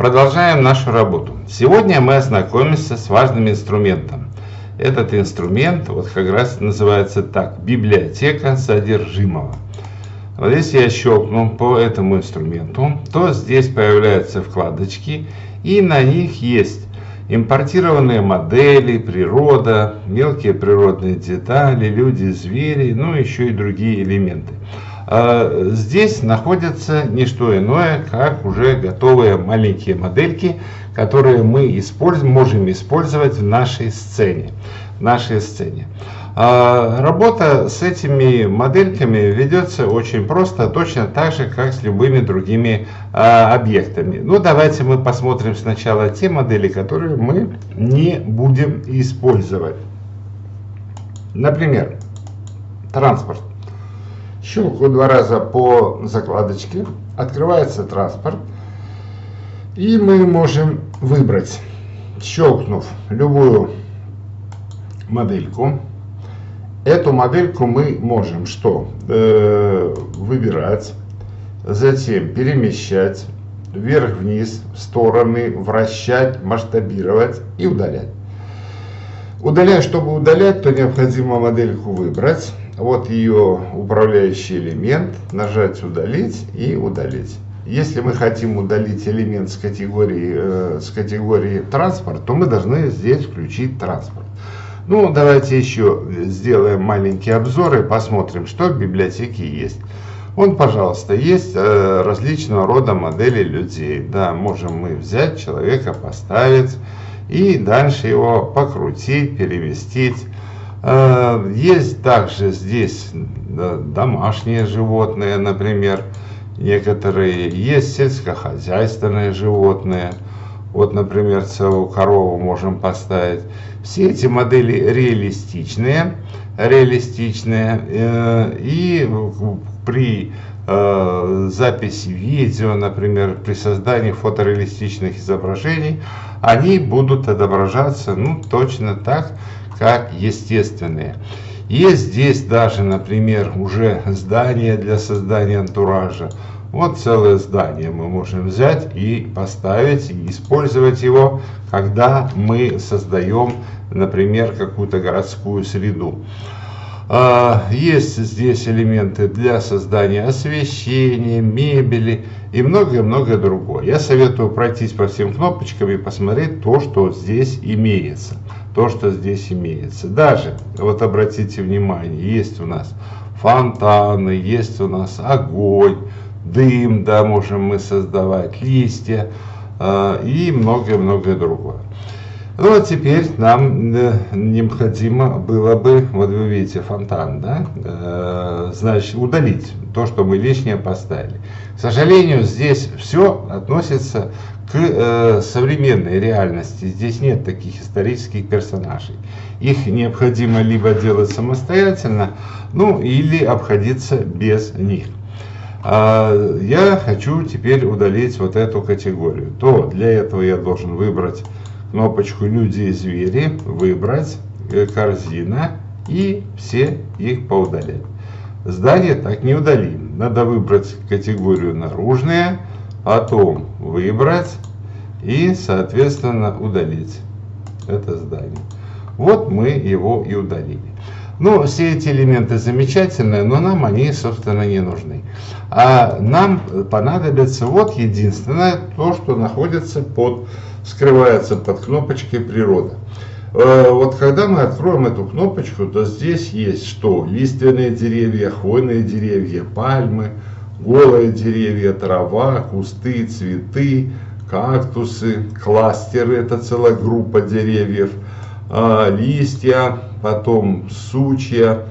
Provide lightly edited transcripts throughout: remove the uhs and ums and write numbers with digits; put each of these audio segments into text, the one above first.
Продолжаем нашу работу. Сегодня мы ознакомимся с важным инструментом. Этот инструмент вот как раз называется так: библиотека содержимого. Вот если я щелкну по этому инструменту, то здесь появляются вкладочки, и на них есть импортированные модели, природа, мелкие природные детали, люди, звери, ну еще и другие элементы. Здесь находятся не что иное, как уже готовые маленькие модельки, которые мы можем использовать в нашей сцене. Работа с этими модельками ведется очень просто, точно так же, как с любыми другими объектами. Ну, давайте мы посмотрим сначала те модели, которые мы не будем использовать. Например, транспорт. Щелкаю два раза по закладочке, открывается транспорт, и мы можем выбрать, щелкнув любую модельку. Эту модельку мы можем выбирать, затем перемещать вверх-вниз, в стороны, вращать, масштабировать и удалять. Чтобы удалять, то необходимо модельку выбрать. Вот ее управляющий элемент, нажать «Удалить» и удалить. Если мы хотим удалить элемент с категории транспорт, то мы должны здесь включить транспорт. Ну, давайте еще сделаем маленький обзор и посмотрим, что в библиотеке есть. Вон, пожалуйста, есть различного рода модели людей. Да, можем мы взять человека, поставить и дальше его покрутить, переместить. Есть также здесь домашние животные, например, некоторые. Есть сельскохозяйственные животные. Вот, например, целую корову можем поставить. Все эти модели реалистичные. И при записи видео, например, при создании фотореалистичных изображений, они будут отображаться точно так, как естественные. Есть здесь даже, например, уже здание для создания антуража. Вот целое здание мы можем взять и поставить, и использовать его, когда мы создаем, например, какую-то городскую среду. Есть здесь элементы для создания освещения, мебели и многое-многое другое. Я советую пройтись по всем кнопочкам и посмотреть то, что здесь имеется. Даже, вот обратите внимание, есть у нас фонтаны, есть у нас огонь, дым, да, можем мы создавать, листья и многое-многое другое. Ну, а теперь нам необходимо было бы, вот вы видите, фонтан, да, значит, удалить то, что мы лишнее поставили. К сожалению, здесь все относится к современной реальности. Здесь нет таких исторических персонажей. Их необходимо либо делать самостоятельно, или обходиться без них. Я хочу теперь удалить вот эту категорию. То для этого я должен выбрать кнопочку «Люди и звери», выбрать корзина и все их поудалять. Здание так не удалим. Надо выбрать категорию «Наружные», потом выбрать и, соответственно, удалить это здание. Вот мы его и удалили. Все эти элементы замечательные, но нам они, собственно, не нужны. А нам понадобится вот единственное, то, что скрывается под кнопочкой «Природа». Вот когда мы откроем эту кнопочку, то здесь есть что? Лиственные деревья, хвойные деревья, пальмы, голые деревья, трава, кусты, цветы, кактусы, кластеры, это целая группа деревьев, листья, потом сучья,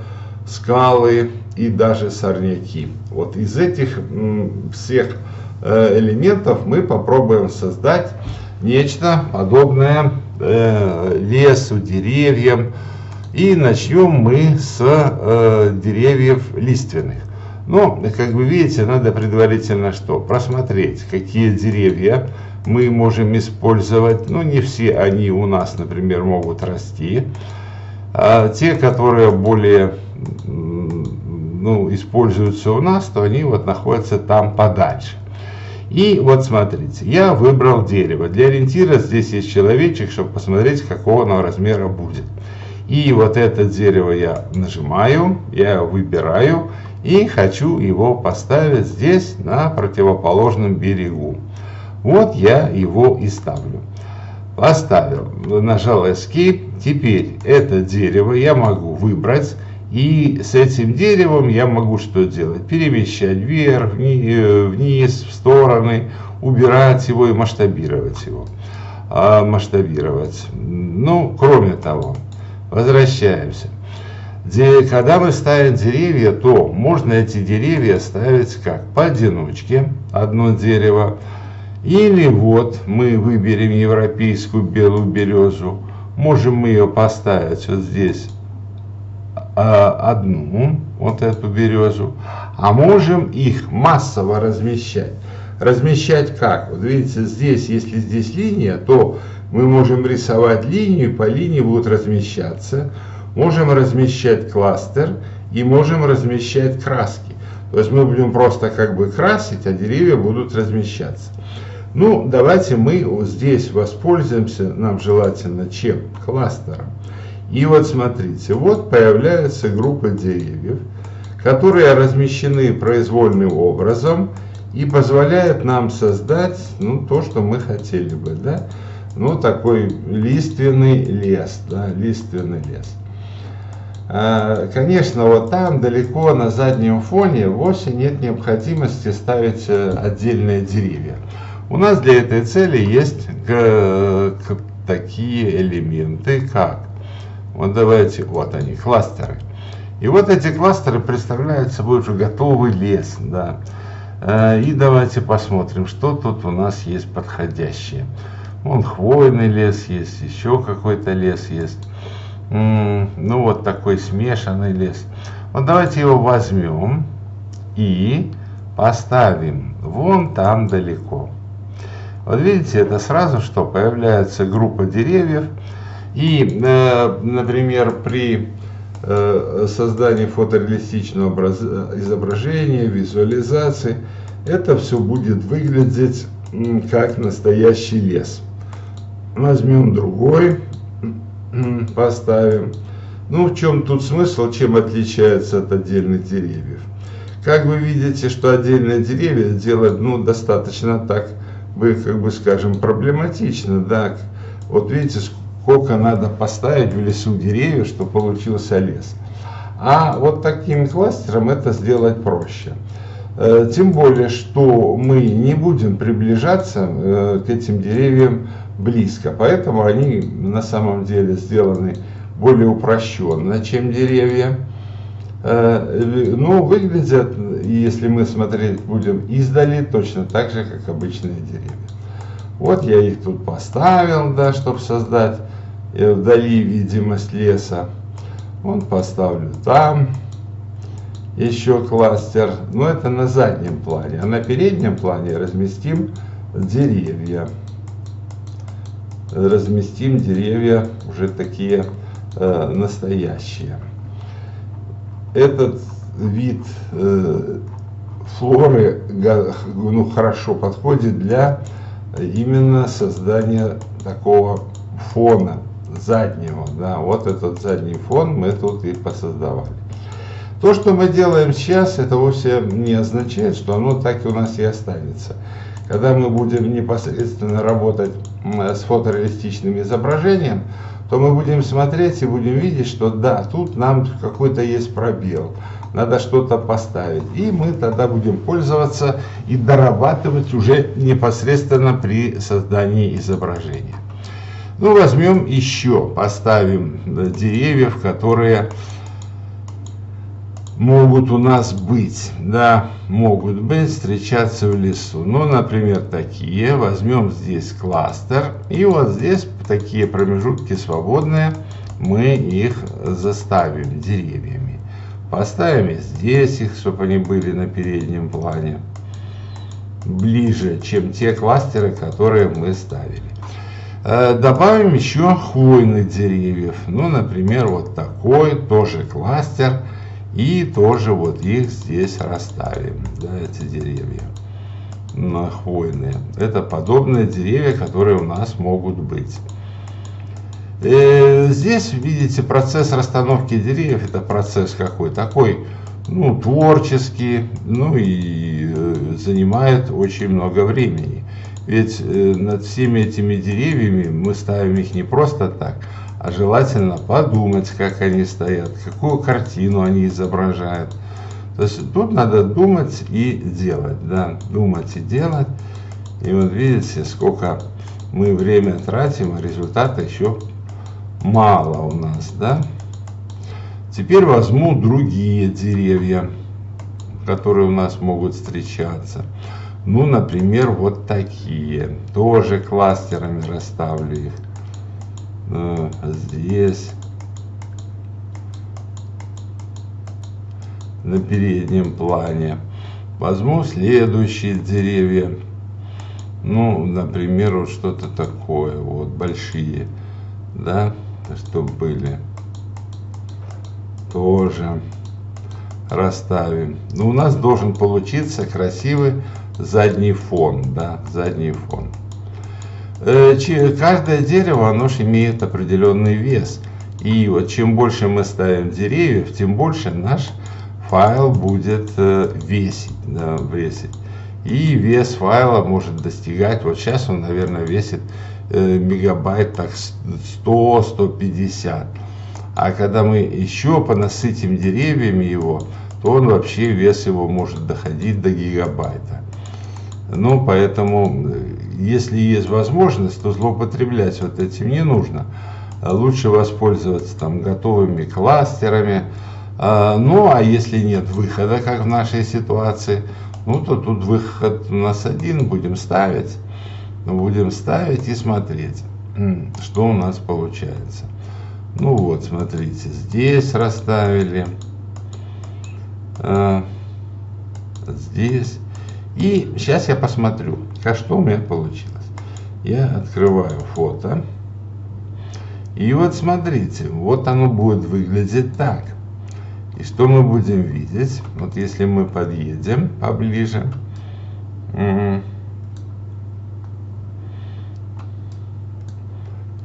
скалы и даже сорняки. Вот из этих всех элементов мы попробуем создать нечто подобное лесу, деревьям. И начнем мы с деревьев лиственных. Как вы видите, надо предварительно просмотреть, какие деревья мы можем использовать. Не все они у нас, например, могут расти. Те, которые более используются у нас, то они находятся там подальше. И вот смотрите, я выбрал дерево. Для ориентира здесь есть человечек, чтобы посмотреть, какого оно размера будет. И вот это дерево я нажимаю, я его выбираю и хочу его поставить здесь, на противоположном берегу. Вот я его и ставлю. Поставил, нажал Escape. Теперь это дерево я могу выбрать. И с этим деревом я могу что делать? Перемещать вверх, вниз, в стороны, убирать его и масштабировать его. Ну, кроме того, возвращаемся. Когда мы ставим деревья, то можно эти деревья ставить как поодиночке, одно дерево. Или вот мы выберем европейскую белую березу. Можем мы ее поставить вот здесь, одну, вот эту березу, а можем их массово размещать. Размещать как? Вот видите, здесь, если здесь линия, то мы можем рисовать линию, по линии будут размещаться. Можем размещать кластер и можем размещать краски. То есть мы будем просто как бы красить, а деревья будут размещаться. Ну, давайте мы вот здесь воспользуемся, нам желательно чем? Кластером. И вот смотрите, вот появляется группа деревьев, которые размещены произвольным образом и позволяют нам создать, ну, то, что мы хотели бы, да? Ну, такой лиственный лес, да, лиственный лес. Конечно, вот там далеко на заднем фоне вовсе нет необходимости ставить отдельные деревья. У нас для этой цели есть такие элементы, как, вот давайте, вот они, кластеры. И вот эти кластеры представляют собой уже готовый лес, да. И давайте посмотрим, что тут у нас есть подходящее. Вон хвойный лес есть, еще какой-то лес есть. Ну вот такой смешанный лес. Вот давайте его возьмем и поставим вон там далеко. Вот видите, это сразу что? Появляется группа деревьев. И, например, при создании фотореалистичного изображения, визуализации, это все будет выглядеть как настоящий лес. Возьмем другой, поставим. Ну, в чем тут смысл, чем отличается от отдельных деревьев? Как вы видите, что отдельные деревья делать, ну, достаточно так, как бы скажем, проблематично, да. Вот видите, сколько надо поставить в лесу деревьев, чтобы получился лес. А вот таким кластером это сделать проще. Тем более, что мы не будем приближаться к этим деревьям близко, поэтому они на самом деле сделаны более упрощенно, чем деревья. Но выглядят, если мы смотреть будем издали, точно так же, как обычные деревья. Вот я их тут поставил, да, чтобы создать вдали видимость леса. Вон поставлю там еще кластер, но это на заднем плане, а на переднем плане разместим деревья. Разместим деревья уже такие настоящие. Этот вид флоры ну, хорошо подходит для именно создания такого фона заднего. Да, вот этот задний фон мы тут и посоздавали. То, что мы делаем сейчас, это вовсе не означает, что оно так и у нас и останется. Когда мы будем непосредственно работать с фотореалистичным изображением, то мы будем смотреть и будем видеть, что да, тут нам какой-то есть пробел, надо что-то поставить. И мы тогда будем пользоваться и дорабатывать уже непосредственно при создании изображения. Ну, возьмем еще, поставим деревьев, которые могут у нас быть, да, могут быть, встречаться в лесу. Ну, например, такие. Возьмем здесь кластер, и вот здесь такие промежутки свободные, мы их заставим деревьями. Поставим здесь их, чтобы они были на переднем плане, ближе, чем те кластеры, которые мы ставили. Добавим еще хвойных деревьев. Ну, например, вот такой тоже кластер. И тоже вот их здесь расставим, да, эти деревья. хвойные. Это подобные деревья, которые у нас могут быть. Здесь, видите, процесс расстановки деревьев, это процесс какой? Такой, ну, творческий, ну и занимает очень много времени. Ведь над всеми этими деревьями мы ставим их не просто так, а желательно подумать, как они стоят, какую картину они изображают. То есть тут надо думать и делать, да, думать и делать. И вот видите, сколько мы время тратим, а результата еще мало у нас, да. Теперь возьму другие деревья, которые у нас могут встречаться. Ну, например, вот такие. Тоже кластерами расставлю их. Здесь. На переднем плане. Возьму следующие деревья. Ну, например, вот что-то такое. Вот большие. Да, чтобы были. Тоже расставим. Но у нас должен получиться красивый задний фон, да, задний фон. Каждое дерево, оно же имеет определенный вес. И вот чем больше мы ставим деревьев, тем больше наш файл будет весить, да, весить. И вес файла может достигать, вот сейчас он, наверное, весит мегабайт так 100-150. А когда мы еще понасытим деревьями его, то он вообще, вес его может доходить до гигабайта. Ну, поэтому, если есть возможность, то злоупотреблять вот этим не нужно. Лучше воспользоваться там готовыми кластерами. Ну, а если нет выхода, как в нашей ситуации, ну, то тут выход у нас один, будем ставить и смотреть, что у нас получается. Ну вот, смотрите, здесь расставили, здесь. И сейчас я посмотрю, что у меня получилось. Я открываю фото. И вот смотрите, вот оно будет выглядеть так. И что мы будем видеть? Вот если мы подъедем поближе.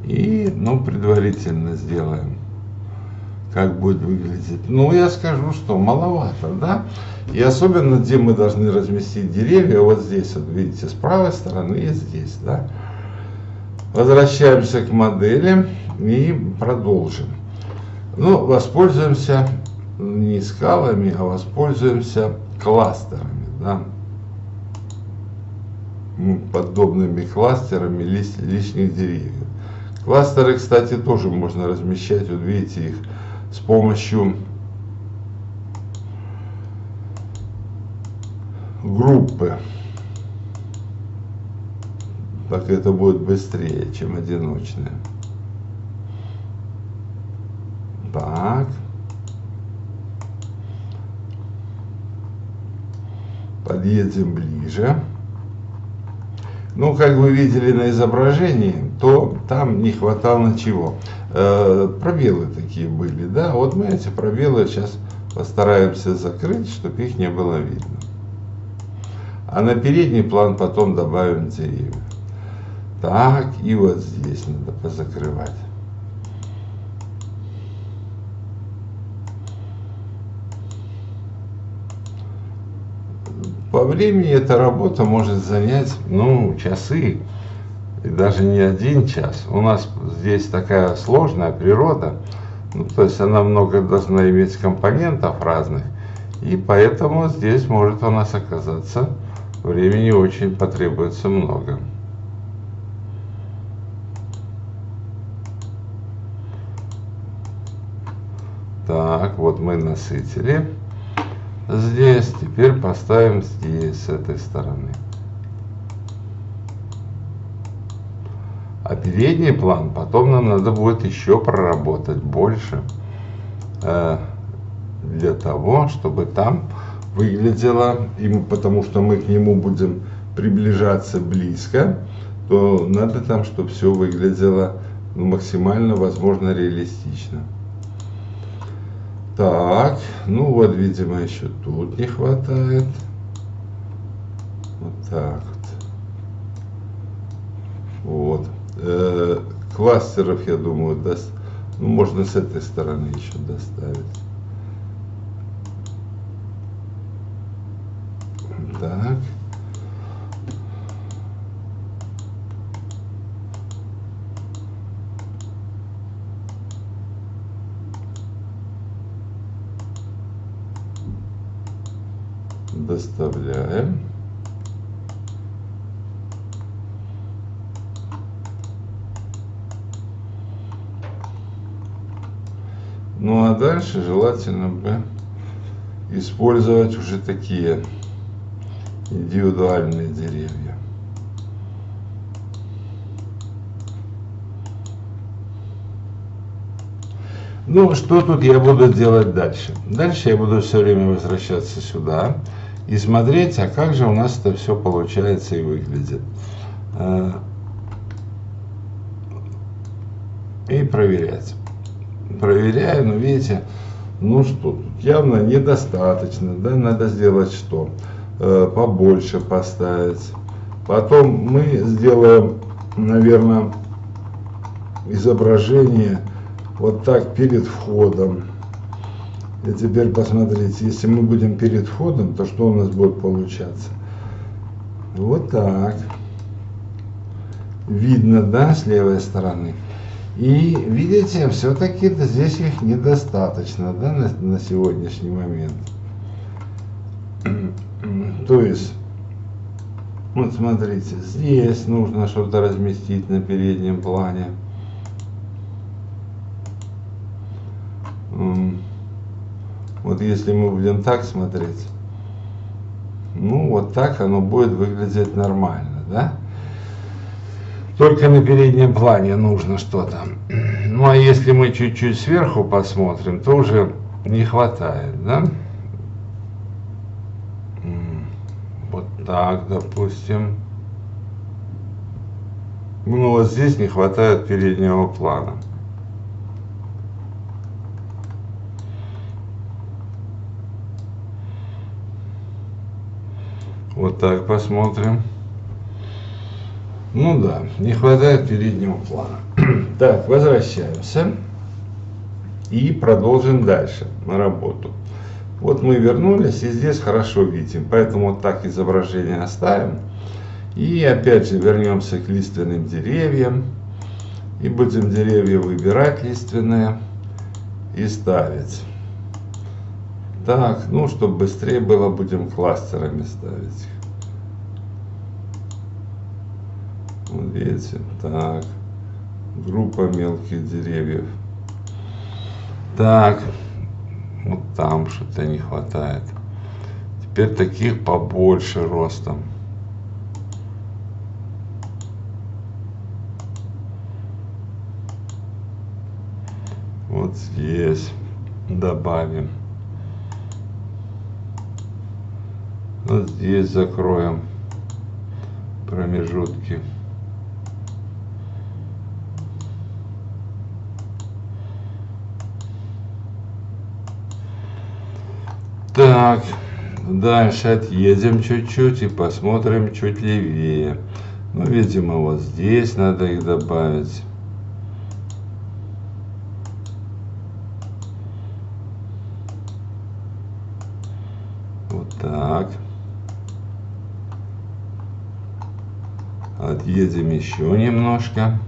И, ну, предварительно сделаем, как будет выглядеть. Ну, я скажу, что маловато, да? И особенно, где мы должны разместить деревья, вот здесь, вот видите, с правой стороны и здесь, да? Возвращаемся к модели и продолжим. Ну, воспользуемся не скалами, а воспользуемся кластерами, да? Подобными кластерами лишних деревьев. Кластеры, кстати, тоже можно размещать, вот видите, их с помощью группы. Так это будет быстрее, чем одиночные. Так. Подъедем ближе. Ну, как вы видели на изображении, то там не хватало чего. Пробелы такие были, да. Вот мы эти пробелы сейчас постараемся закрыть, чтобы их не было видно. А на передний план потом добавим деревья. Так, и вот здесь надо позакрывать. По времени эта работа может занять, ну, часы, и даже не 1 час. У нас здесь такая сложная природа, ну, то есть она много должна иметь компонентов разных, и поэтому здесь может у нас оказаться времени очень потребуется много. Так, вот мы насытили. Здесь, теперь поставим здесь, с этой стороны. А передний план потом нам надо будет еще проработать больше, для того, чтобы там выглядело, потому что мы к нему будем приближаться близко, то надо там, чтобы все выглядело, ну, максимально возможно реалистично. Так, ну вот, видимо, еще тут не хватает. Вот так вот. Вот. Кластеров, я думаю, ну, можно с этой стороны еще доставить. Так. Доставляем. Ну а дальше желательно бы использовать уже такие индивидуальные деревья. Ну, что тут я буду делать дальше? Дальше я буду все время возвращаться сюда и смотреть, а как же у нас это все получается и выглядит. И проверять. Проверяю, но видите, ну что, тут явно недостаточно, да, надо сделать что? Побольше поставить. Потом мы сделаем, наверное, изображение вот так перед входом. И теперь посмотрите, если мы будем перед входом, то что у нас будет получаться? Вот так. Видно, да, с левой стороны. И видите, все-таки здесь их недостаточно, да, на сегодняшний момент. То есть, вот смотрите, здесь нужно что-то разместить на переднем плане. Вот если мы будем так смотреть, ну вот так оно будет выглядеть нормально, да? Только на переднем плане нужно что-то. Ну а если мы чуть-чуть сверху посмотрим, то уже не хватает, да? Вот так, допустим. Ну вот здесь не хватает переднего плана. Вот так посмотрим. Ну да, не хватает переднего плана. Так, возвращаемся и продолжим дальше на работу. Вот мы вернулись, и здесь хорошо видим, поэтому вот так изображение оставим. И опять же вернемся к лиственным деревьям. И будем деревья выбирать лиственные и ставить. Так, ну чтобы быстрее было, будем кластерами ставить. Вот видите, так, группа мелких деревьев. Так, вот там что-то не хватает. Теперь таких побольше ростом. Вот здесь добавим. Вот здесь закроем промежутки. Так, дальше отъедем чуть-чуть и посмотрим чуть левее. Ну, видимо, вот здесь надо их добавить. Вот так. Отъедем еще немножко.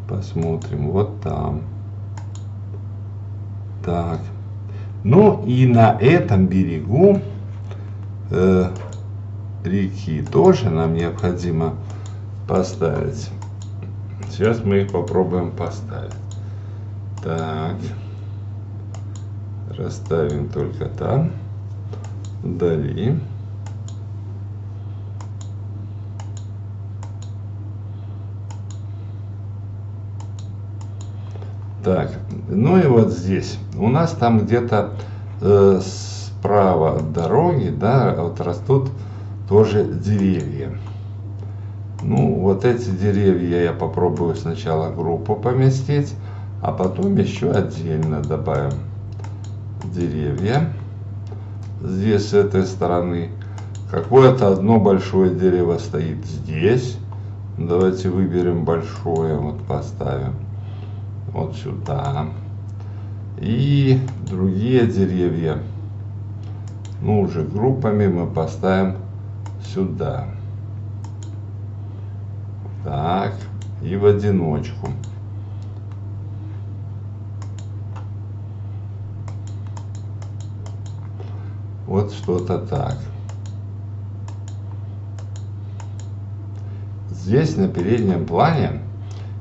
Посмотрим вот там. Так. Ну и на этом берегу реки тоже нам необходимо поставить. Сейчас мы их попробуем поставить. Так. Расставим только там. Вдали. Так, ну и вот здесь. У нас там где-то справа от дороги, да, вот растут тоже деревья. Ну, вот эти деревья я попробую сначала группу поместить, а потом еще отдельно добавим деревья. здесь с этой стороны. Какое-то одно большое дерево стоит здесь. Давайте выберем большое, вот поставим вот сюда. И другие деревья, ну уже группами, мы поставим сюда. Так, и в одиночку. Вот что-то так. Здесь на переднем плане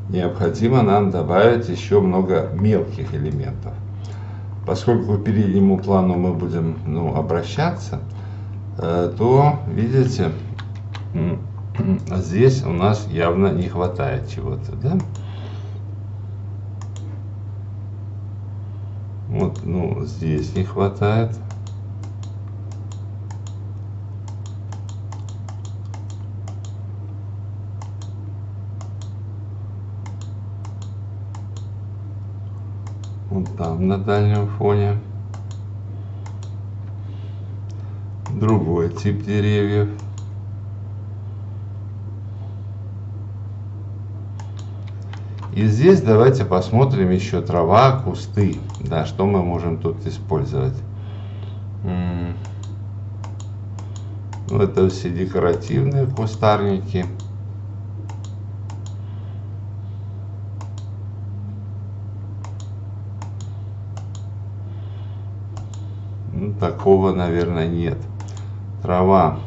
необходимо нам добавить еще много мелких элементов. Поскольку к переднему плану мы будем обращаться, то, видите, здесь у нас явно не хватает чего-то, да? Вот, здесь не хватает. Вот там на дальнем фоне. Другой тип деревьев. И здесь давайте посмотрим еще трава, кусты. Да, что мы можем тут использовать. Это все декоративные кустарники. Такого, наверное, нет. Трава.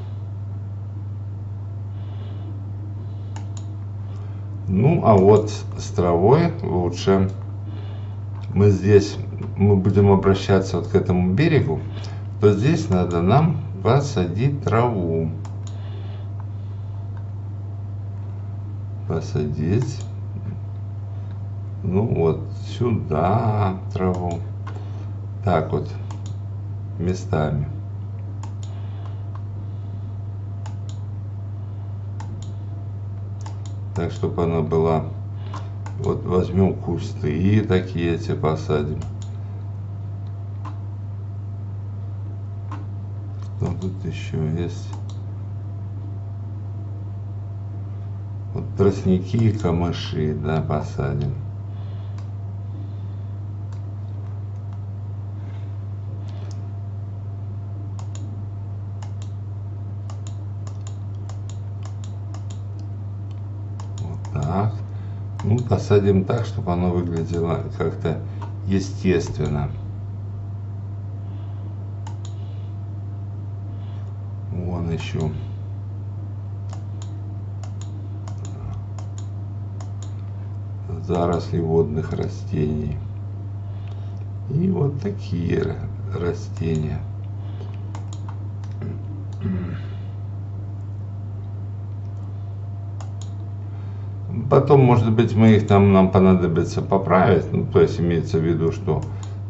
А вот с травой лучше. Мы будем обращаться вот к этому берегу, то здесь надо нам посадить траву. Посадить. Вот сюда траву. Так вот. Местами. Так, чтобы она была. Вот возьмем кусты такие эти посадим. Что тут еще есть? Вот тростники и камыши, да, посадим. Так, посадим так, чтобы оно выглядело как-то естественно. Вон еще. Заросли водных растений. И вот такие растения. Потом, может быть, нам понадобится поправить, то есть имеется в виду, что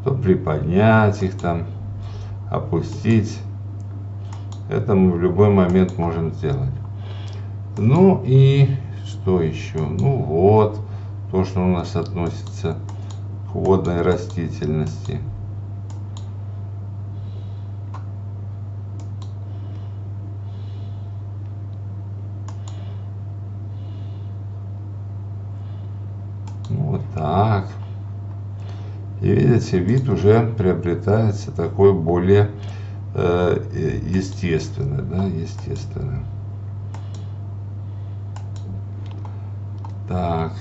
то приподнять их там, опустить. Это мы в любой момент можем сделать. И что еще? Вот, то, что у нас относится к водной растительности. Вот так. И видите, вид уже приобретается такой более естественный, да, естественный. Так.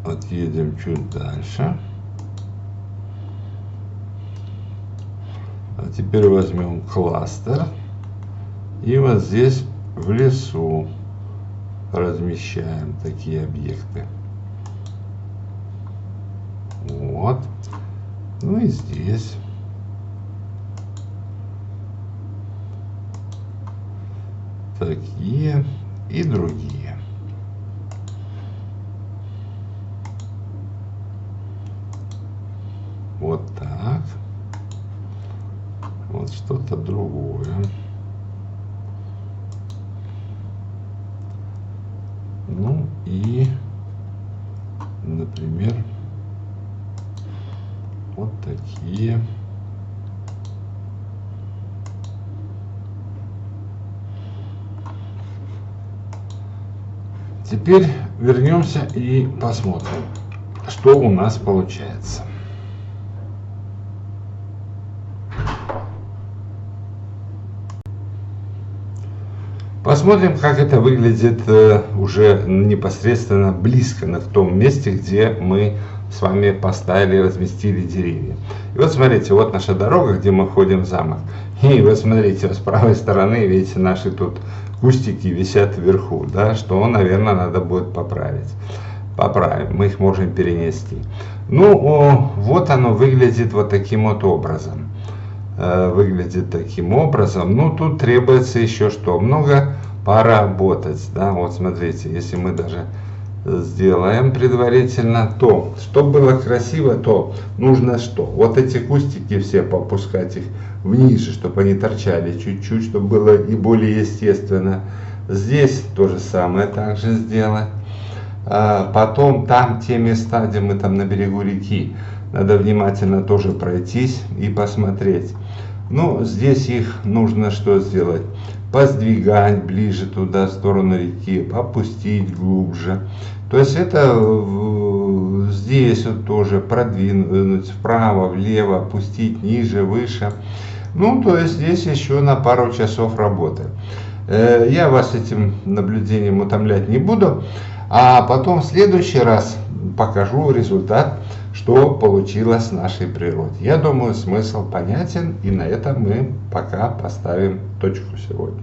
Отъедем чуть дальше. А теперь возьмем кластер. И вот здесь в лесу размещаем такие объекты. Вот. И здесь. Такие и другие. Вот так. Вот что-то другое. И, например, Вот такие. Теперь вернемся и посмотрим, что у нас получается. Посмотрим, как это выглядит уже непосредственно близко на том месте, где мы с вами поставили, разместили деревья. И вот смотрите, вот наша дорога, где мы ходим в замок. И вот смотрите, с правой стороны, видите, наши тут кустики висят вверху, да, что, наверное, надо будет поправить. Поправим, мы их можем перенести. Ну, вот оно выглядит вот таким вот образом. Ну, тут требуется еще что? Много поработать, да, вот смотрите, если мы даже сделаем предварительно, то, чтобы было красиво, то нужно что? Вот эти кустики все попускать их вниже, чтобы они торчали чуть-чуть, чтобы было и более естественно. Здесь то же самое также сделать. Потом там те места, где мы там на берегу реки, надо внимательно тоже пройтись и посмотреть. Ну, здесь их нужно что сделать? Поздвигать ближе туда, в сторону реки, опустить глубже. То есть это здесь вот тоже продвинуть вправо, влево, опустить ниже, выше. Ну, то есть здесь еще на пару часов работы. Я вас этим наблюдением утомлять не буду. А потом в следующий раз покажу результат, что получилось в нашей природе. Я думаю, смысл понятен, и на этом мы пока поставим точку сегодня.